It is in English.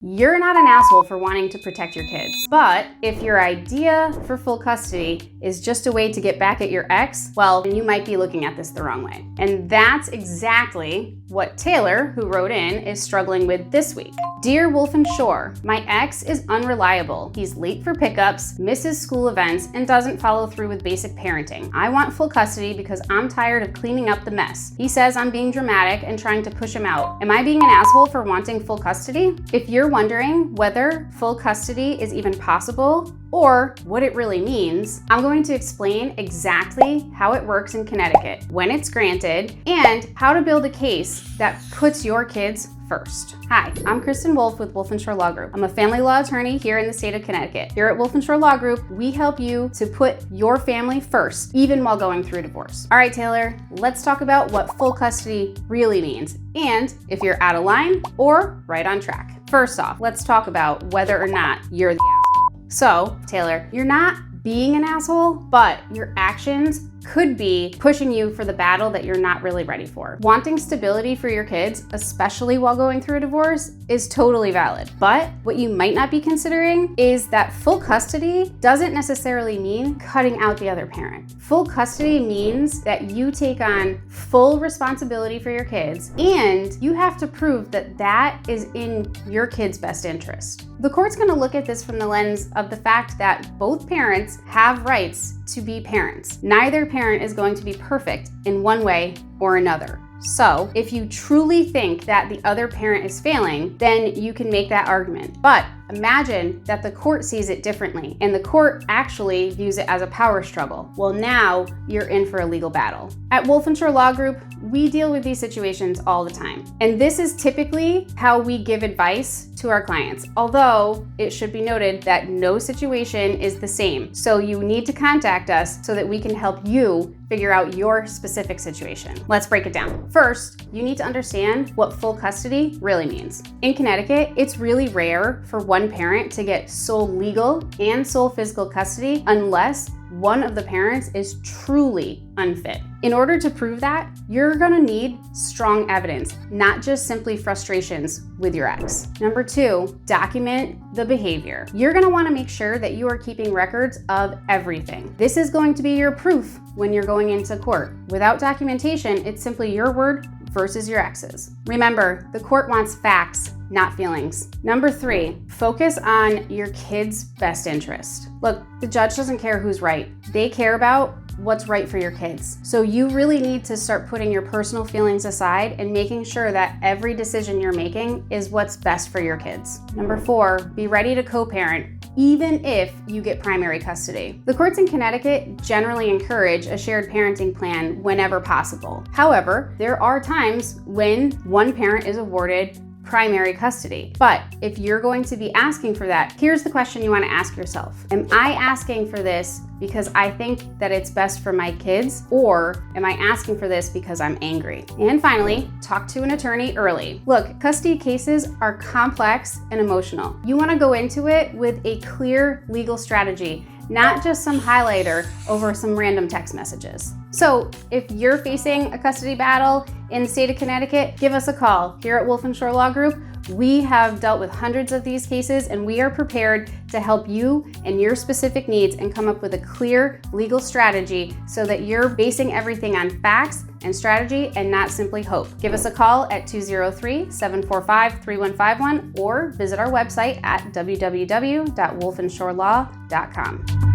You're not an asshole for wanting to protect your kids. But if your idea for full custody is just a way to get back at your ex, well, then you might be looking at this the wrong way. And that's exactly what Taylor, who wrote in, is struggling with this week. Dear Wolfe Shore, my ex is unreliable. He's late for pickups, misses school events, and doesn't follow through with basic parenting. I want full custody because I'm tired of cleaning up the mess. He says I'm being dramatic and trying to push him out. Am I being an asshole for wanting full custody? If you're wondering whether full custody is even possible or what it really means, I'm going to explain exactly how it works in Connecticut, when it's granted, and how to build a case that puts your kids first. Hi, I'm Kristen Wolf with Wolfe Shore Law Group. I'm a family law attorney here in the state of Connecticut. Here at Wolfe Shore Law Group, we help you to put your family first, even while going through divorce. All right, Taylor, let's talk about what full custody really means, and if you're out of line or right on track. First off, let's talk about whether or not you're the asshole. So, Taylor, you're not being an asshole, but your actions could be pushing you for the battle that you're not really ready for. Wanting stability for your kids, especially while going through a divorce, is totally valid. But what you might not be considering is that full custody doesn't necessarily mean cutting out the other parent. Full custody means that you take on full responsibility for your kids, and you have to prove that that is in your kids' best interest. The court's going to look at this from the lens of the fact that both parents have rights to be parents. Neither parent is going to be perfect in one way or another. So if you truly think that the other parent is failing, then you can make that argument. But imagine that the court sees it differently and the court actually views it as a power struggle. Well, now you're in for a legal battle. At Wolfe Shore Law Group, we deal with these situations all the time. And this is typically how we give advice to our clients. Although it should be noted that no situation is the same. So you need to contact us so that we can help you figure out your specific situation. Let's break it down. First, you need to understand what full custody really means. In Connecticut, it's really rare for one parent to get sole legal and sole physical custody unless one of the parents is truly unfit. In order to prove that, you're gonna need strong evidence, not just simply frustrations with your ex. Number two, document the behavior. You're gonna wanna make sure that you are keeping records of everything. This is going to be your proof when you're going into court. Without documentation, it's simply your word versus your ex's. Remember, the court wants facts, not feelings. Number three, focus on your kid's best interest. Look, the judge doesn't care who's right. They care about what's right for your kids. So you really need to start putting your personal feelings aside and making sure that every decision you're making is what's best for your kids. Number four, be ready to co-parent, even if you get primary custody. The courts in Connecticut generally encourage a shared parenting plan whenever possible. However, there are times when one parent is awarded primary custody. But if you're going to be asking for that, here's the question you want to ask yourself. Am I asking for this because I think that it's best for my kids, or am I asking for this because I'm angry? And finally, talk to an attorney early. Look, custody cases are complex and emotional. You want to go into it with a clear legal strategy, not just some highlighter over some random text messages. So if you're facing a custody battle in the state of Connecticut, give us a call. Here at Wolfe Shore Law Group, we have dealt with hundreds of these cases, and we are prepared to help you and your specific needs and come up with a clear legal strategy so that you're basing everything on facts and strategy and not simply hope. Give us a call at 203-745-3151 or visit our website at www.wolfenshorelaw.com.